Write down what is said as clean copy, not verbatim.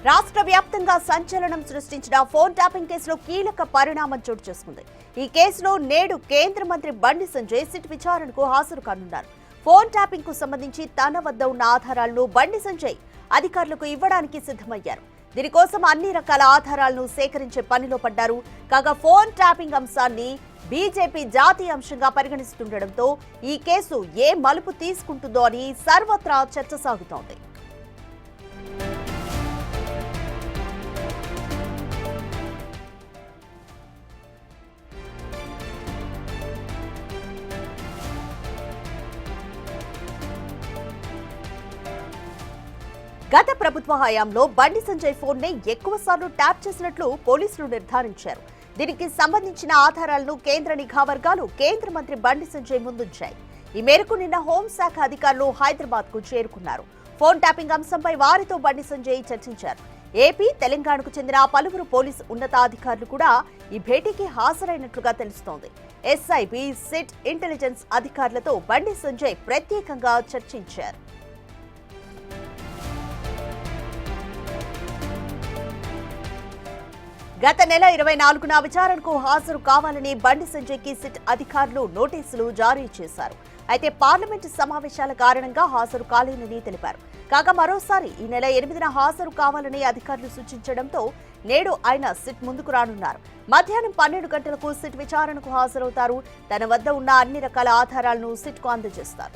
రాష్ట్ర వ్యాప్తంగా సంచలనం సృష్టించిన ఫోన్ ట్యాపింగ్ కేసులో కీలక పరిణామం చోటు చేసుకుంది. ఈ కేసులో నేడు కేంద్ర మంత్రి బండి సంజయ్ సిట్ విచారణకు హాజరు కానున్నారు. ఫోన్ ట్యాపింగ్ కు సంబంధించి తన వద్ద ఉన్న ఆధారాలను బండి సంజయ్ అధికారులకు ఇవ్వడానికి సిద్ధమయ్యారు. దీనికోసం అన్ని రకాల ఆధారాలను సేకరించే పనిలో పడ్డారు. కాగా ఫోన్ ట్యాపింగ్ అంశాన్ని బీజేపీ జాతీయ అంశంగా పరిగణిస్తుండటంతో ఈ కేసు ఏ మలుపు తీసుకుంటుందో అని సర్వత్రా చర్చ సాగుతోంది. గత ప్రభుత్వ హయాంలో బండి సంజయ్ ఫోన్ ని ఎక్కువసార్లు ట్యాప్ చేసినట్లు పోలీసులు నిర్ధారించారు. దీనికి సంబంధించిన ఆధారాలను కేంద్ర నిఘా వర్గాలు కేంద్ర మంత్రి బండి సంజయ్ ముందుంచాయి. ఈ మేరకు నిన్న హోంశాఖ అధికారులు హైదరాబాద్ కు చేరుకున్నారు. ఫోన్ ట్యాపింగ్ అంశంపై వారితో బండి సంజయ్ చర్చించారు. ఏపీ, తెలంగాణకు చెందిన పలువురు పోలీసు ఉన్నతాధికారులు కూడా ఈ భేటీకి హాజరైనట్లుగా తెలుస్తోంది. ఎస్ఐబి, సిట్, ఇంటెలిజెన్స్ అధికారులతో బండి సంజయ్ ప్రత్యేకంగా చర్చించారు. గత నెల 24న విచారణకు హాజరు కావాలని బండి సంజయ్కి సిట్ అధికారులు నోటీసులు జారీ చేశారు. అయితే పార్లమెంటు సమావేశాల కారణంగా హాజరు కాలేనని తెలిపారు. కాగా మరోసారి ఈ నెల 8న హాజరు కావాలని అధికారులు సూచించడంతో నేడు ఆయన సిట్ ముందుకు రానున్నారు. మధ్యాహ్నం 12 గంటలకు సిట్ విచారణకు హాజరవుతారు. తన వద్ద ఉన్న అన్ని రకాల ఆధారాలను సిట్కు అందజేస్తారు.